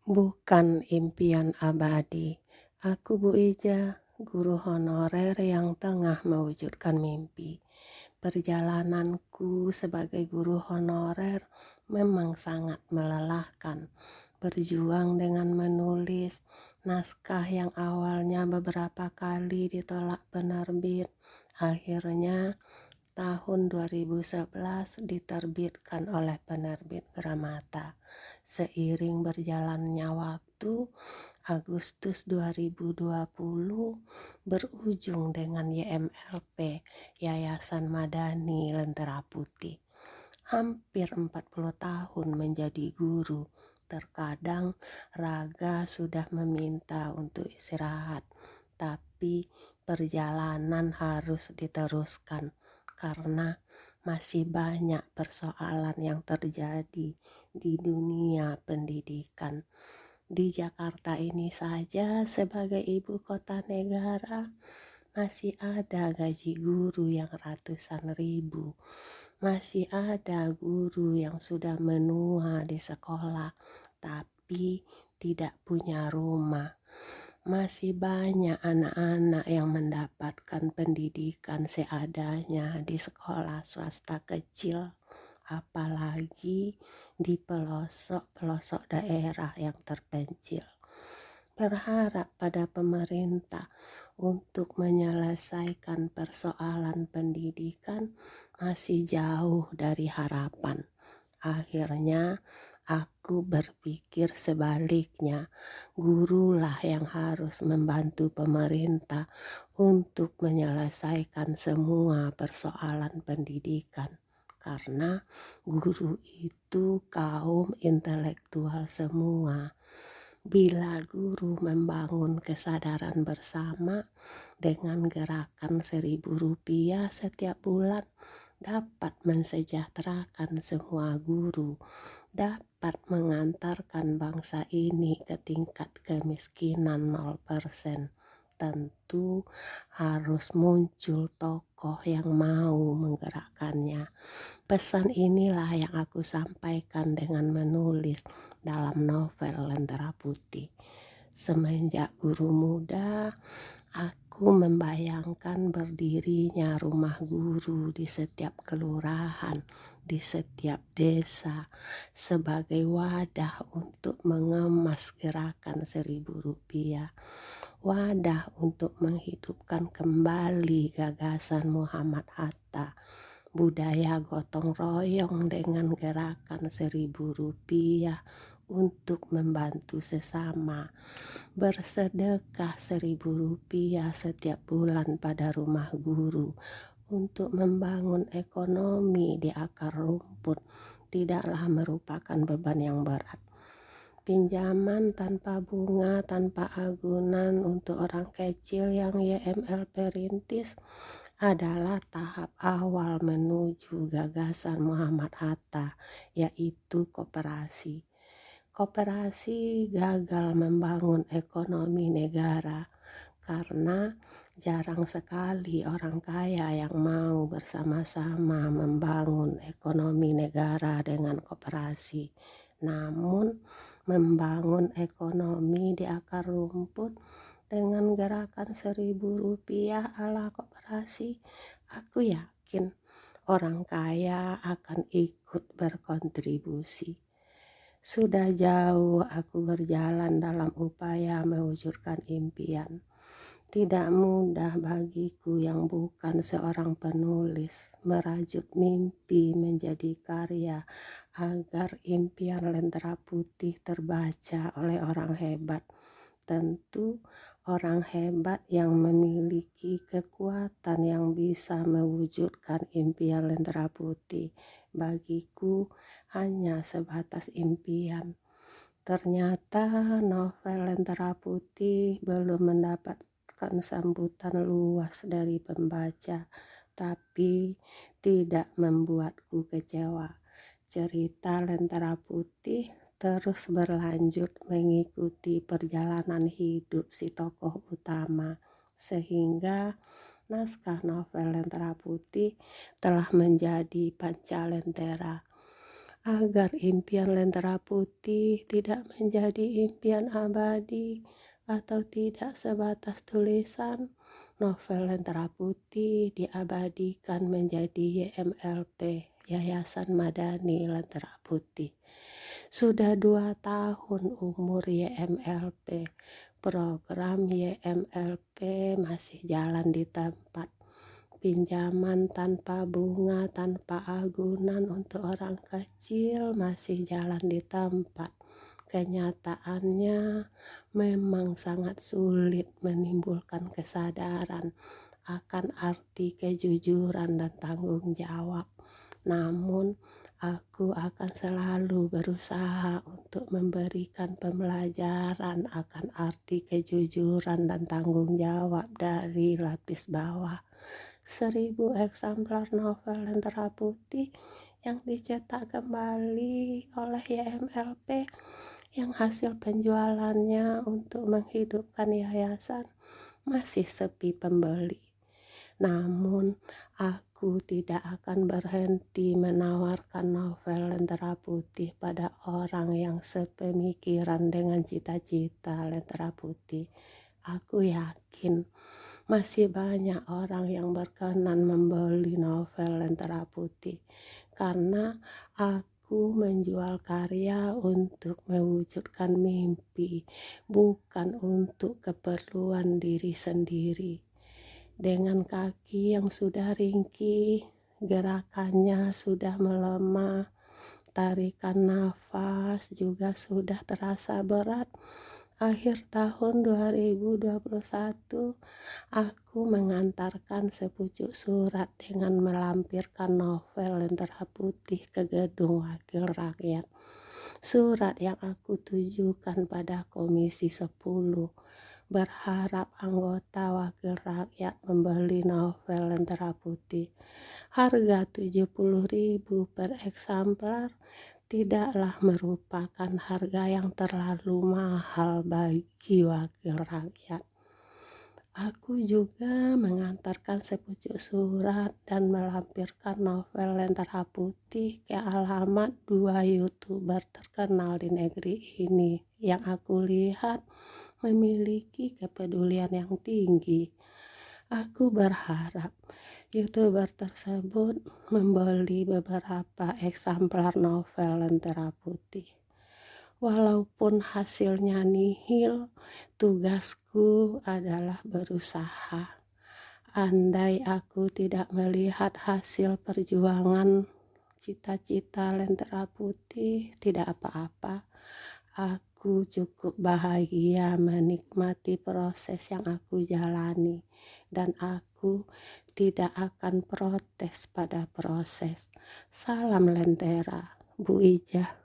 Bukan impian abadi. Aku Bu Ija, guru honorer yang tengah mewujudkan mimpi. Perjalananku sebagai guru honorer memang sangat melelahkan. Berjuang dengan menulis naskah yang awalnya beberapa kali ditolak penerbit, akhirnya tahun 2011 diterbitkan oleh penerbit Gramata. Seiring berjalannya waktu, Agustus 2020 berujung dengan YMLP, Yayasan Madani Lentera Putih. Hampir 40 tahun menjadi guru, terkadang raga sudah meminta untuk istirahat, tapi perjalanan harus diteruskan karena masih banyak persoalan yang terjadi di dunia pendidikan. Di Jakarta ini saja sebagai ibu kota negara masih ada gaji guru yang ratusan ribu. Masih ada guru yang sudah menua di sekolah tapi tidak punya rumah. Masih banyak anak-anak yang mendapatkan pendidikan seadanya di sekolah swasta kecil, apalagi di pelosok-pelosok daerah yang terpencil. Berharap pada pemerintah untuk menyelesaikan persoalan pendidikan masih jauh dari harapan. Akhirnya aku berpikir sebaliknya, gurulah yang harus membantu pemerintah untuk menyelesaikan semua persoalan pendidikan. Karena guru itu kaum intelektual semua. Bila guru membangun kesadaran bersama dengan gerakan Rp1.000 setiap bulan, dapat mensejahterakan semua guru, dapat mengantarkan bangsa ini ke tingkat kemiskinan 0%. Tentu harus muncul tokoh yang mau menggerakkannya. Pesan inilah yang aku sampaikan dengan menulis dalam novel Lentera Putih. Semenjak guru muda, aku membayangkan berdirinya rumah guru di setiap kelurahan, di setiap desa, sebagai wadah untuk mengemas gerakan Rp1.000. Wadah untuk menghidupkan kembali gagasan Muhammad Hatta, budaya gotong royong dengan gerakan Rp1.000 untuk membantu sesama, bersedekah Rp1.000 setiap bulan pada rumah guru untuk membangun ekonomi di akar rumput tidaklah merupakan beban yang berat. Pinjaman tanpa bunga, tanpa agunan untuk orang kecil yang YMLP rintis adalah tahap awal menuju gagasan Muhammad Hatta, yaitu koperasi. Koperasi gagal membangun ekonomi negara karena jarang sekali orang kaya yang mau bersama-sama membangun ekonomi negara dengan koperasi. Namun membangun ekonomi di akar rumput dengan gerakan Rp1.000 ala koperasi, aku yakin orang kaya akan ikut berkontribusi. Sudah jauh aku berjalan dalam upaya mewujudkan impian. Tidak mudah bagiku yang bukan seorang penulis merajut mimpi menjadi karya agar impian Lentera Putih terbaca oleh orang hebat. Tentu orang hebat yang memiliki kekuatan yang bisa mewujudkan impian Lentera Putih. Bagiku hanya sebatas impian. Ternyata novel Lentera Putih belum mendapatkan sambutan luas dari pembaca, tapi tidak membuatku kecewa. Cerita Lentera Putih terus berlanjut mengikuti perjalanan hidup si tokoh utama, sehingga naskah novel Lentera Putih telah menjadi Panca Lentera. agar impian Lentera Putih tidak menjadi impian abadi atau tidak sebatas tulisan. Novel Lentera Putih diabadikan menjadi YMLP, Yayasan Madani Lentera Putih. Sudah 2 tahun umur YMLP. Program YMLP masih jalan di tempat. Pinjaman tanpa bunga, tanpa agunan untuk orang kecil masih jalan di tempat. Kenyataannya memang sangat sulit menimbulkan kesadaran akan arti kejujuran dan tanggung jawab. Namun, aku akan selalu berusaha untuk memberikan pembelajaran akan arti kejujuran dan tanggung jawab dari lapis bawah. 1.000 eksemplar novel Lentera Putih yang dicetak kembali oleh YMLP yang hasil penjualannya untuk menghidupkan yayasan masih sepi pembeli. Namun, aku tidak akan berhenti menawarkan novel Lentera Putih pada orang yang sepemikiran dengan cita-cita Lentera Putih. Aku yakin masih banyak orang yang berkenan membeli novel Lentera Putih karena aku menjual karya untuk mewujudkan mimpi, bukan untuk keperluan diri sendiri. Dengan kaki yang sudah ringkih, gerakannya sudah melemah, tarikan nafas juga sudah terasa berat. Akhir tahun 2021, aku mengantarkan sepucuk surat dengan melampirkan novel Lentera Putih ke Gedung Wakil Rakyat. Surat yang aku tujukan pada Komisi 10, berharap anggota Wakil Rakyat membeli novel Lentera Putih. Harga 70.000 per eksemplar tidaklah merupakan harga yang terlalu mahal bagi Wakil Rakyat. Aku juga mengantarkan sepucuk surat dan melampirkan novel Lentera Putih ke alamat 2 YouTuber terkenal di negeri ini yang aku lihat memiliki kepedulian yang tinggi. Aku berharap YouTuber tersebut membeli beberapa eksemplar novel Lentera Putih. Walaupun hasilnya nihil, tugasku adalah berusaha. Andai aku tidak melihat hasil perjuangan cita-cita Lentera Putih, tidak apa-apa. Aku cukup bahagia menikmati proses yang aku jalani, dan aku tidak akan protes pada proses. Salam Lentera, Bu Ija.